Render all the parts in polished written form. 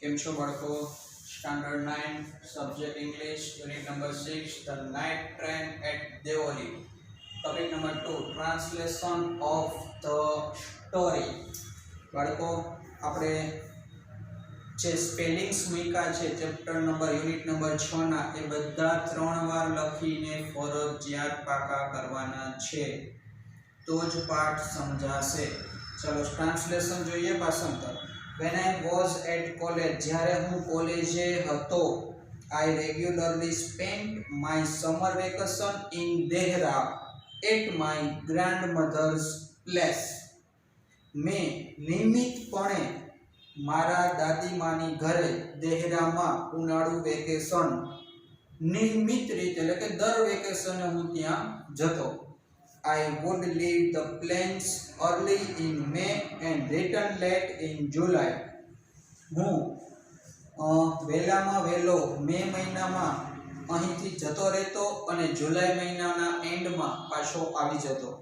કેમ છો બાળકો? Standard 9 subject English unit number 6 the night train at Deoli. Topic number 2 translation of the story. બાળકો આપણે જે સ્પેલિંગ્સ મૂક્યા છે ચેપ્ટર નંબર યુનિટ નંબર 6 ના એ બધા 3 વાર લખીને ફરજિયાત પાકા કરવાના છે, તો જ પાઠ સમજાશે. ચલો ટ્રાન્સલેશન જોઈએ. ભાષાંતર. When I was at college, જ્યારે હું કોલેજે હતો, I regularly spent my summer vacation in Dehra at my grandmother's place. મેં નિયમિતપણે મારા દાદીમાની ઘરે દેહરામાં ઉનાળુ વેકેશન નિયમિત રીતે એટલે કે દર વેકેશને હું ત્યાં જતો. I would leave the plains early in May and return late in July. હું વહેલામાં વહેલો મે મહિનામાં અહીંથી જતો રહેતો અને જુલાઈ મહિનાના એન્ડમાં પાછો આવી જતો.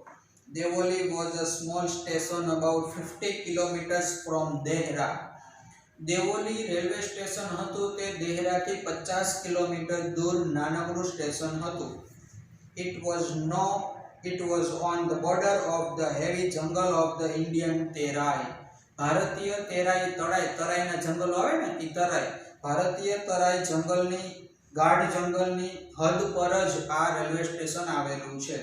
Devoli was a small station about 50 kilometers from Dehra. Deoli railway station હતું તે દેહરાથી 50 કિલોમીટર દૂર નાનકડું સ્ટેશન હતું. It was on the border of the heavy jungle of the Indian Terai. ભારતીય તેરાઈ તરાઈના જંગલો આવે ને એ તરાઈ, ભારતીય તરાઈ જંગલની ગાઢ જંગલની હદ પર જ આ રેલવે સ્ટેશન આવેલું છે.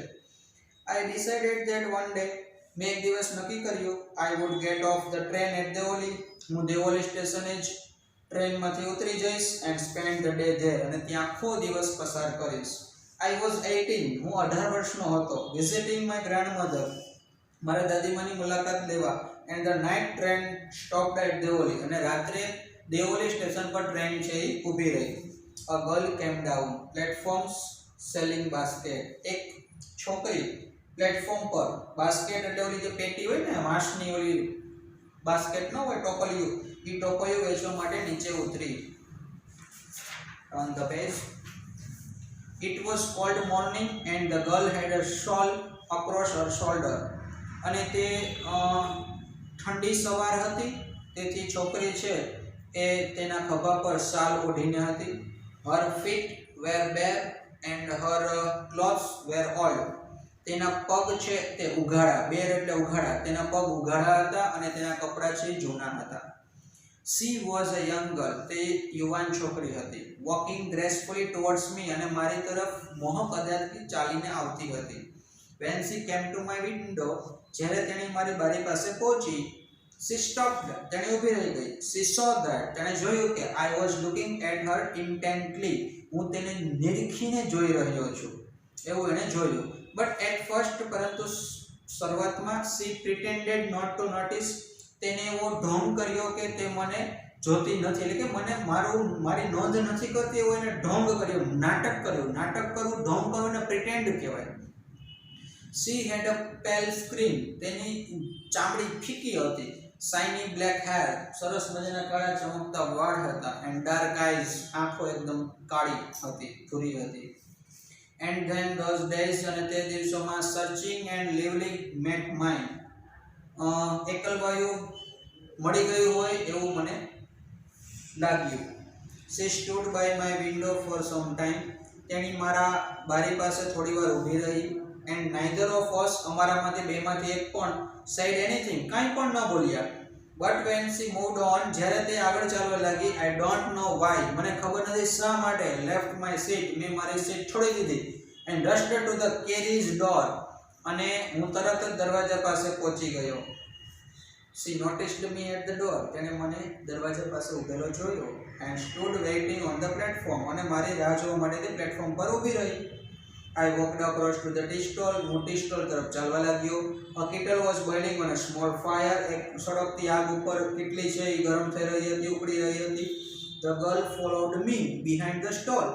I decided that one day, મેં એક દિવસ નક્કી કર્યું, I would get off the train at Devoli. હું દેવોલી સ્ટેશને જ ટ્રેનમાંથી ઉતરી જઈશ and spend the day there. અને ત્યાં આખો દિવસ પસાર કરીશ. I was 18. હું 18 વર્ષનો હતો. Visiting my grandmother. મારા દાદીમાની મુલાકાત લેવા. And the night train stopped at Devoli. અને રાત્રે દેવોલી સ્ટેશન પર ટ્રેન છે એ ઊભી રહી. A girl came down. Platforms selling basket. એક છોકરી પ્લેટફોર્મ પર બાસ્કેટ એટલે ઓલી જે પેટી હોય ને વાંસની ઓલી બાસ્કેટ ન હોય ટોપલિયું, એ ટોપલિયું વેચવા માટે નીચે ઉતરી. On the page. It was cold morning and the girl had a shawl across her shoulder. અને તે ઠંડી સવાર હતી તેથી છોકરી છે એ તેના ખભા પર શાલ ઓઢીને હતી. Her feet were bare and her clothes were old. તેના પગ છે તે ઉઘાડા, બેર એટલે ઉઘાડા, તેના પગ ઉઘાડા હતા અને તેના કપડા છે જૂના હતા. She was a young girl. તે યુવાન છોકરી હતી. Walking gracefully towards me. અને મારી તરફ મોહક અદાથી ચાલીને આવતી હતી. When she came to my window, જ્યારે તેણે મારી બારી પાસે પહોંચી, she stopped. તેણે ઊભી રહી ગઈ. She saw that. તેણે જોયું કે I was looking at her intently. હું તેને નિરીખીને જોઈ રહ્યો છું એવું એણે જોયું. But at first, પરંતુ શરૂઆતમાં she pretended not to notice. તેને એવો ઢોંગ કર્યો કે તે મને જોતી નથી, એટલે કે મને મારી નોંધ નથી કરતી એવો એને ઢોંગ કર્યો, નાટક કર્યું. નાટક કરવું, ઢોંગ કરવું ને પ્રિટેન્ડ કહેવાય. She had a pale skin. તેની ચામડી ફીકી હતી. Shiny black hair. સરસ મજાના કાળા ચમકતા વાળ હતા. And dark eyes. આંખો એકદમ કાળી હતી, ભૂરી હતી. And then those days, અને તે દિવસોમાં searching and lively met mine. એકલવાયું મળી ગયું હોય એવું મને લાગ્યું. She stood by my window for some time. તેણી મારા બારી પાસે થોડી વાર ઊભી રહી. And neither of us, અમારામાંથી બેમાંથી એક પણ said anything, કાંઈ પણ ન બોલ્યા. But when she moved on, જ્યારે તે આગળ ચાલવા લાગી, I don't know why, મને ખબર નથી શા માટે, left my seat, મેં મારી સીટ છોડી દીધી. And rushed to the carriage door. અને હું તરત જ દરવાજા પાસે પહોંચી ગયો. She noticed me at the door. તેણે મને દરવાજા પાસે ઊભેલો જોયો. And stood waiting on the platform. અને મારી રાહ જોવા માટે તે પ્લેટફોર્મ પર ઊભી રહી. I walked across to the tea stall. હું ટી સ્ટોલ તરફ ચાલવા लाग्યો. A kettle was boiling on a small fire. એક સળગતી આગ ઉપર કેટલી છે એ ગરમ થઈ રહી હતી, ઉકળી રહી હતી. The girl followed me behind the stall.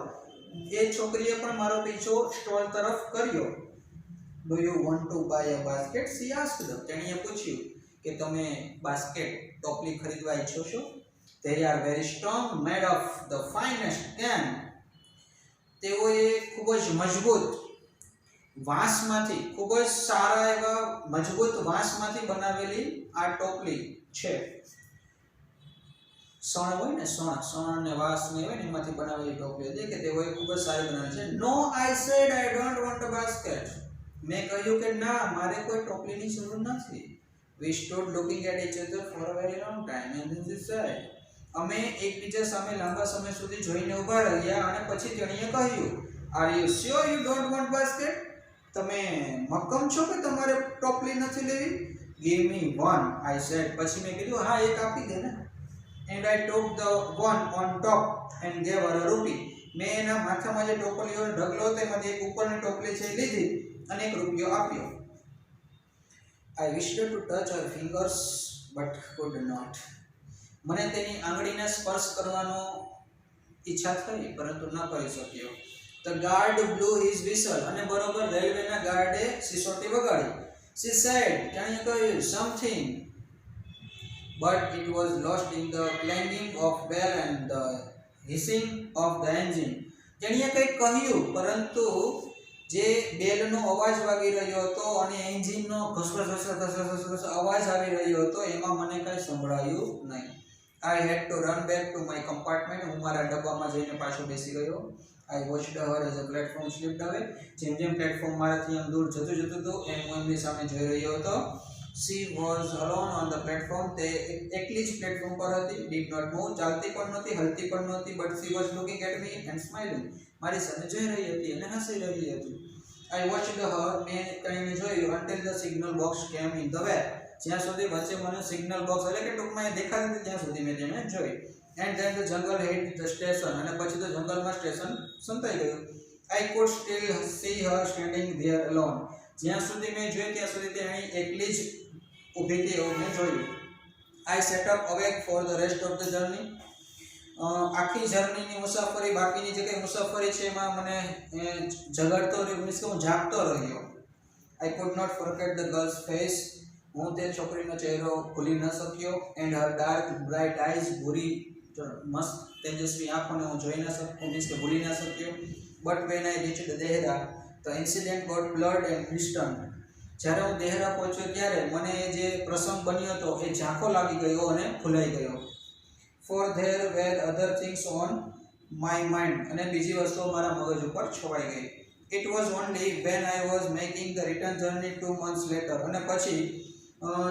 એ છોકરીએ પણ મારો પીછો સ્ટોલ તરફ કર્યો. Do you want to buy a basket? She asked. તેણીએ પૂછ્યું કે તમે બાસ્કેટ ટોપલી ખરીદવા ઈચ્છો છો? They are very strong, made of the finest can. તેઓએ ખૂબ જ મજબૂત વાંસમાંથી, ખૂબ જ સારા એવા મજબૂત વાંસમાંથી બનાવેલી આ ટોપલી છે. સણ હોય ને સણ ને વાંસ ને હોય ને એમાંથી બનાવેલી ટોપલી હતી કે તેઓએ ખૂબ જ સારી બનાવી છે. No I said I don't want a basket. મેં કહ્યું કે ના, મારે કોઈ ટોપલીની જરૂર નથી. We stood looking at each other for a very long time and then she said. અમે એકબીજા સામે લાંબા સમય સુધી જોઈને ઊભા રહ્યા અને પછી તેણીએ કહ્યું, Are you sure you don't want basket? તમે મક્કમ છો કે તમારે ટોપલી નથી લેવી? Give me one, I said. પછી મેં કીધું હા, એક આપી દે ને. And I took the one on top and gave her a rupee. મેં એના માથામાં જે ટોપલીઓનો ઢગલો હતો એમાંથી એક ઉપરની ટોપલી છે લીધી અને એક રૂપિયો આપ્યો. I wished to touch her fingers but could not. મને તેની આંગળીને સ્પર્શ કરવાનો ઈચ્છા થઈ પરંતુ ન કરી શક્યો. The guard blew his whistle. અને બરોબર રેલવેના ગાર્ડે સિસોટી વગાડી. She said, તેણીએ કહ્યું something, but it was lost in the clanging of bell and the hissing of the engine. તેણીએ કંઈક કહ્યું પરંતુ જે બેલનો અવાજ વાગી રહ્યો હતો અને એન્જિનનો ઘસઘસ અવાજ આવી રહ્યો હતો એમાં મને કંઈ સંભળાયું નહીં. I had to run back to my compartment. હું મારા ડબ્બામાં જઈને પાછો બેસી ગયો. I watched her as the platform slipped away. જેમ જેમ પ્લેટફોર્મ મારાથી આમ દૂર જતું હતું એમ હું એમની સામે જોઈ રહ્યો હતો. She was alone on the platform. તે એકલી જ પ્લેટફોર્મ પર હતી. Did not move. ચાલતી પણ નહોતી, હલતી પણ નહોતી. But she was looking at me and smiling. મારી સામે જોઈ રહી હતી અને હસી રહી હતી. I watched her. મેં તેને જોયું until the signal box came in the way. જ્યાં સુધી વચ્ચે મને સિગ્નલ બોક્સ એટલે કે ટૂંકમાં એ દેખાતી હતી ત્યાં સુધી મેં તેને જોઈ. And then the jungle hit the station. અને પછી તો જંગલમાં સ્ટેશન સંતાઈ ગયું. I could still see her standing there alone. જ્યાં સુધી મેં જોઈ ત્યાં સુધી તે અહીં એકલી જ ઊભી હતી એવું મેં જોયું. I sat up awake for the rest of the journey. આખી જર્નીની મુસાફરી, બાકીની જે કંઈ મુસાફરી છે એમાં મને જગાડતો રહ્યો, મીન્સ કે હું જાગતો રહ્યો. I could not forget the girl's face. હું તે છોકરીનો ચહેરો ભૂલી ન શક્યો. And her dark bright eyes, ભૂરી મસ્ત તેજસ્વી આંખોને હું જોઈ ન શક્યો, મીન્સ કે ભૂલી ન શક્યો. But when I reached Dehra the incident got blood and instant. જ્યારે હું દેહરા પહોંચ્યો ત્યારે મને જે પ્રસંગ બન્યો હતો એ ઝાંખો લાગી ગયો અને ભૂલાઈ ગયો. Four there were other things on my mind. અને બીજી વસ્તુઓ મારા મગજ ઉપર છવાઈ ગઈ. It was only when I was making the return journey 2 months letter. અને પછી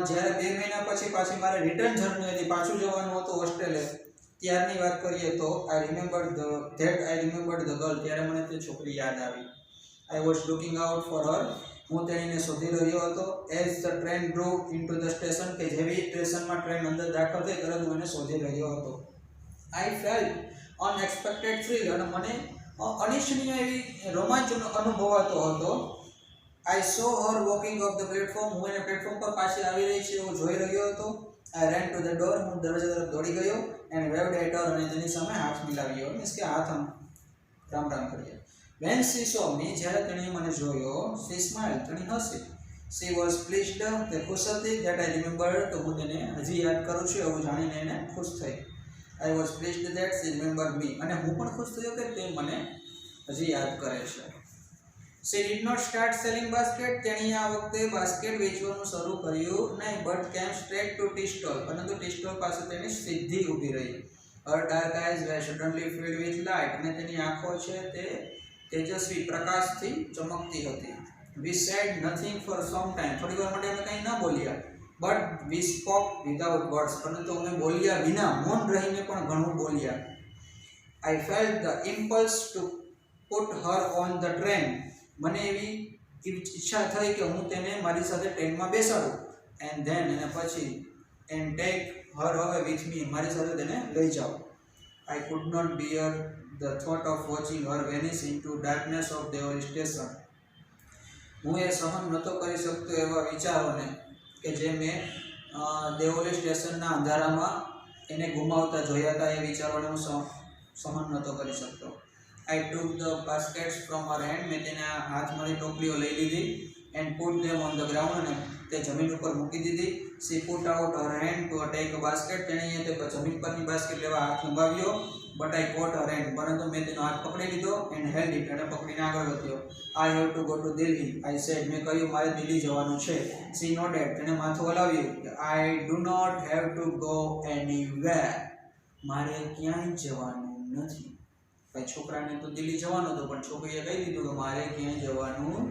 જ્યારે 2 મહિના પછી પાછી મારે રિટર્ન જર્ની હતી, પાછું જવાનું હતું ઓસ્ટ્રેલિયા, ત્યારની વાત કરીએ તો આઈ રિમેમ્બર્ડ ધ ગર્લ. ત્યારે મને તે છોકરી યાદ આવી. I was looking out for her. હું તેણીને શોધી રહ્યો હતો. As the train draw into the station. કે જેવી સ્ટેશનમાં ટ્રેન અંદર દાખલ થઈ તરત હું એને શોધી રહ્યો હતો. આઈ ફેલ્ટ અનએક્સપેક્ટેડ થ્રિલ. અને મને અનિચ્છનીય એવી રોમાંચ અનુભવાતો હતો. I saw her walking off the platform. હું એને પ્લેટફોર્મ પર પાછી આવી રહી છે એવું જોઈ રહ્યો હતો. I ran to the door. હું દરવાજા તરફ દોડી ગયો and waved at her. અને તેની સામે હાથ મિલાવ્યો, મીન્સ કે હાથ આમ રામ રામ કર્યા. When she saw me, જ્યારે તેણે મને જોયો, she smiled. તેણી હસી. She was pleased. તે ખુશ હતી. That I remembered. તો હું તેને હજી યાદ કરું છું એવું જાણીને એને ખુશ થઈ. I was pleased that she remembered me. અને હું પણ ખુશ થયો કે તે મને હજી યાદ કરે છે. She did not start selling basket. તેણીએ આ વખતે બાસ્કેટ વેચવાનું શરૂ કર્યું નહીં, but came straight to tea stall. પરંતુ ટી સ્ટોલ પાસે તેની સીધી ઊભી રહી. Her dark eyes were suddenly filled with light. અને તેની આંખો છે તે તેજસ્વી પ્રકાશથી ચમકતી હતી. We said nothing for some time. થોડી વાર માટે અમે કંઈ ન બોલ્યા. But we spoke without words. પરંતુ અમે બોલ્યા વિના, મૌન રહીને પણ ઘણું બોલ્યા. I felt the impulse to put her on the train. મને એવી ઈચ્છા થઈ કે હું તેને મારી સાથે ટ્રેનમાં બેસાડું. એન્ડ ધેન અને પછી એન્ડ ટેક હર હવે વિથ મી. મારી સાથે તેને લઈ જાઉં. I could not bear the thought of watching her vanish into darkness of Deoli station. હું એ સહન નહોતો કરી શકતો એવા વિચારોને કે જે મેં દેવલી સ્ટેશનના અંધારામાં એને ગુમાવતા જોયા હતા. એ વિચારોને હું સહન નહોતો કરી શકતો. I took the baskets from her hand. મેં તેના હાથમાંથી ટોપલીઓ લઈ લીધી. And put them on the ground. અને તે જમીન ઉપર મૂકી દીધી. She put out her hand to take a basket. તેણીએ તે જમીન પરની બાસ્કેટ લેવા હાથ લંબાવ્યો. But I caught her hand. પરંતુ મેં તેનો હાથ પકડી લીધો and held it. અને પકડીને આગળ વધ્યો. I have to go to Delhi. I said. મેં કહ્યું મારે દિલ્હી જવાનું છે. She nodded. તેણે માથું હલાવ્યું. I do not have to go anywhere. મારે ક્યાંય જવાનું નથી. ભાઈ છોકરાને તો દિલ્હી જવાનું હતું પણ છોકરીએ કહી દીધું કે મારે ક્યાંય જવાનું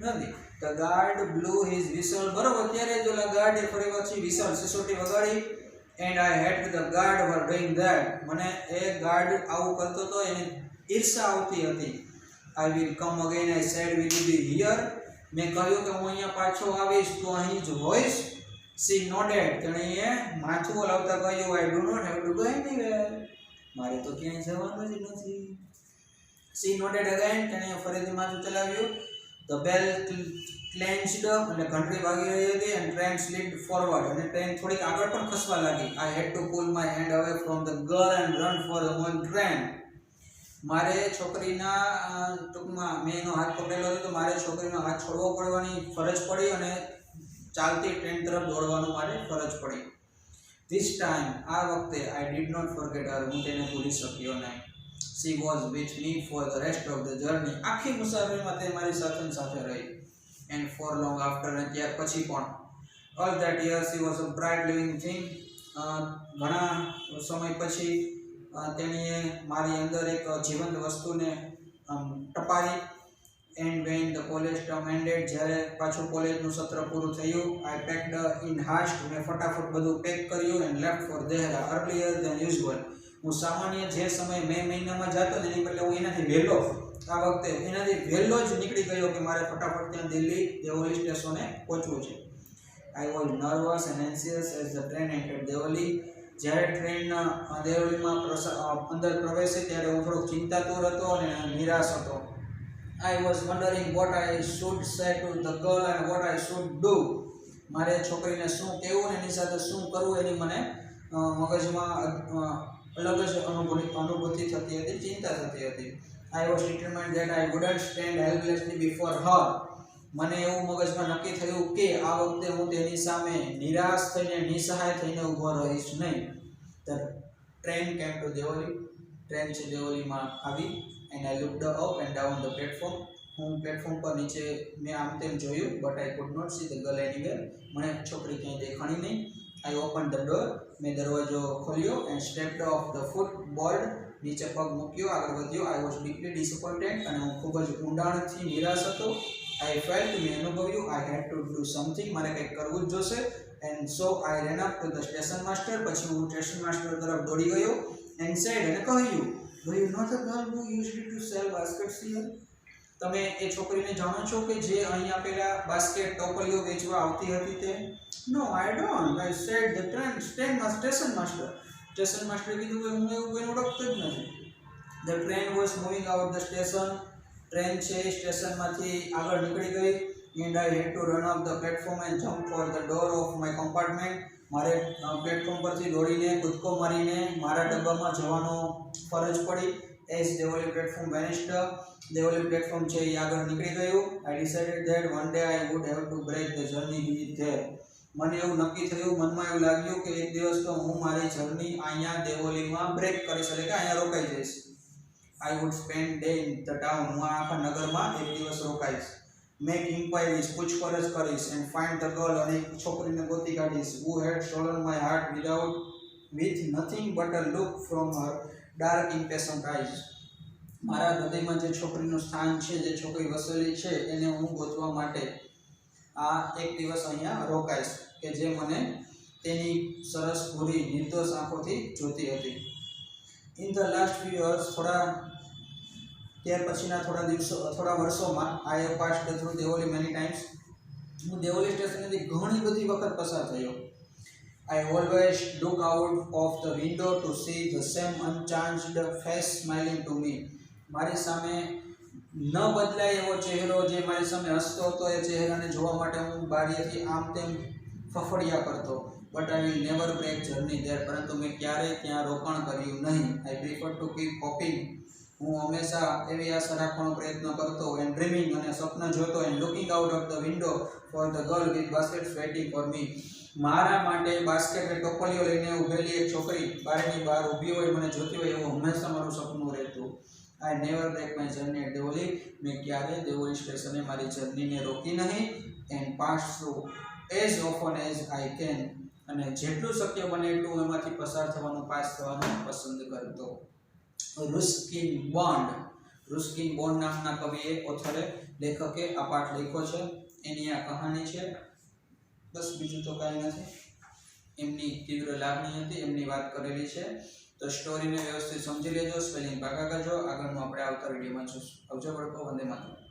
નથી. The guard blue his whistle. બરોબર, ત્યારે જ ઓલા ગાર્ડે ફરી પાછી વિસલ સિસોટી વગાડી. And I hate the guard for doing that. મને એ ગાર્ડ આવું કરતો તો એને ઈર્ષા આવતી હતી. I will come again I said will you be here. મેં કહ્યું કે હું અહીંયા પાછો આવીશ, તો અહીં જ હોઈશ. She nodded. તેણીએ માથું હલાવતા કહ્યું I do not have to go anywhere. મારે તો ક્યાંય જવાનું જ નથી. She nodded again. તેણીએ ફરીથી માથું ચલાવ્યું. The bell clenched. એટલે ઘંટડી વાગી રહી હતી. And train slipped forward. અને ટ્રેન થોડીક આગળ પણ ખસવા લાગી. I had to pull my hand away from the girl and run for the own train. મારે છોકરીના ટૂંકમાં મેં એનો હાથ પકડેલો હતો, તો મારે છોકરીનો હાથ છોડવો પડવાની ફરજ પડી અને ચાલતી ટ્રેન તરફ દોડવાનું મારે ફરજ પડી. This time. આ વખતે I did not forget her. હું તેને ભૂલી શક્યો નહીં. She was with me for the rest of the journey. આખી મુસાફરીમાં તે મારી સાથે રહી. And for long after. અને ત્યાર પછી પણ. All that year she was a bright living thing. ઘણા સમય પછી તેણીએ મારી અંદર એક જીવંત વસ્તુને ટપારી. And when the college term ended. જ્યારે પાછું કોલેજનું સત્ર પૂરું થયું. I packed in haste. મેં ફટાફટ બધું પેક કર્યું and left for Dehra earlier than usual. હું સામાન્ય જે સમય મે મહિનામાં જતો એની બદલે હું એનાથી વહેલો આ વખતે એનાથી વહેલો જ નીકળી ગયો કે મારે ફટાફટ ત્યાં દિલ્હી દેવલી સ્ટેશને પહોંચવું છે. I was nervous and anxious as the train entered Deoli. જ્યારે ટ્રેન દેવલીમાં અંદર પ્રવેશે ત્યારે હું થોડોક ચિંતાતુર હતો અને નિરાશ હતો. I was wondering what I should સે to the girl and what I should do. મારે છોકરીને શું કહેવું ને એની સાથે શું કરવું એની મને મગજમાં અલગ જ અનુભૂતિ થતી હતી, ચિંતા થતી હતી. I was determined that I wouldn't stand helplessly before her. મને એવું મગજમાં નક્કી થયું કે આ વખતે હું તેની સામે નિરાશ થઈને નિસહાય થઈને ઊભો રહીશ નહીં. The train came to Deoli. Train છે દેવલીમાં આવી. And I looked up and down the platform. હું પ્લેટફોર્મ પર નીચે મેં આમ તેમ જોયું but I could not see the girl anywhere. મને છોકરી ક્યાંય દેખાણી નહીં. I open the door. મેં દરવાજો ખોલ્યો and stepped off the footboard. નીચે પગ મૂક્યો, આગળ વધ્યો. I was deeply disappointed. અને હું ખૂબ જ ઊંડાણથી નિરાશ હતો. આઈ ફેલ્ટ. મેં અનુભવ્યું I had to do something. મારે કંઈક કરવું જ જોશે. And so I ran up to the station master. પછી હું સ્ટેશન માસ્ટર તરફ દોડી ગયો. And said. અને કહ્યું do you know the girl who used to sell baskets here. તમે એ છોકરીને જાણો છો કે જે અહીં આપેલા બાસ્કેટ ટોપલીઓ વેચવા આવતી હતી તે? No I don't. I said the station master. Station માસ્ટરે કીધું કે હું એવું કોઈને ઓળખતો જ નથી. The train was moving out the station. Train છે સ્ટેશનમાંથી આગળ નીકળી ગઈ. And I had to run up the platform and jump for the door of my compartment. મારે પ્લેટફોર્મ પરથી દોડીને કૂદકો મારીને મારા ડબ્બામાં જવાનો ફરજ પડી. As Deoli platform vanished. Deoli platform છે એ આગળ નીકળી ગયું. I decided that one day I would have to break the journey with there. મને એવું નક્કી થયું, મનમાં એવું લાગ્યું કે એક દિવસ તો હું મારી જર્ની અહીંયા દેવલીમાં બ્રેક કરીશ, એટલે કે અહીંયા રોકાઈ જઈશ. I would spend day in the town. હું આખા નગરમાં એક દિવસ રોકાઈશ. Make inquiries. પૂછપરછ કરીશ. And find the girl. અને છોકરીને ગોતી કાઢીશ. Who had stolen my heart with nothing but a look from her dark impatient eyes. મારા હૃદયમાં જે છોકરીનું સ્થાન છે, જે છોકરી વસેલી છે, એને હું ગોતવા માટે આ એક દિવસ અહીંયા રોકાઈશ કે જે મને તેની સરસ ભૂરી નિર્દોષ આંખોથી જોતી હતી. In the last few years. ત્યાર પછીના થોડા વર્ષોમાં I have passed through Deoli many times. હું દેવલી સ્ટેશનેથી ઘણી બધી વખત પસાર થયો. I always look out of the window to see the same unchanged face smiling to me. મારી સામે ન બદલાય એવો ચહેરો જે મારી સામે હસતો હતો, એ ચહેરાને જોવા માટે હું બારીએથી આમ તેમ ફફડિયા કરતો. But I will never break journey there. પરંતુ મેં ક્યારેય ત્યાં રોકાણ કર્યું નહીં. I prefer to keep hoping. હું હંમેશા એવી આશા રાખવાનો પ્રયત્ન કરતો. And dreaming. અને સ્વપ્ન જોતો. And looking out of the window for the girl with baskets waiting for me. મારા માટે બાસ્કેટ ટોપલીઓ લઈને ઊભેલી એક છોકરી બારની બહાર ઊભી હોય, મને જોતી હોય, એવું હંમેશા મારું સપનું રહેતું. I never break my journey at Deoli. મેં ક્યારેય દેવલી સ્ટેશને મારી જર્નીને રોકી નહીં. And pass through as often as I can. અને જેટલું શક્ય બને એટલું હું એમાંથી પસાર થવાનું, પાસ થવાનું પસંદ કરતો. રુસ્કિન બોન્ડ નામના કવિએ, ઓથરે, લેખકે આ પાઠ લખ્યો છે. એની આ કહાની છે. બસ બીજું તો કાંઈ નથી. એમની તીવ્ર લાગણી હતી, એમની વાત કરેલી છે. તો સ્ટોરીને વ્યવસ્થિત સમજી લેજો, સ્પેલિંગ પાકા કરજો. આગળનું આપણે આવતા વિડીયોમાં જોઈશું. આવજો બાળકો, વંદે માતરમ.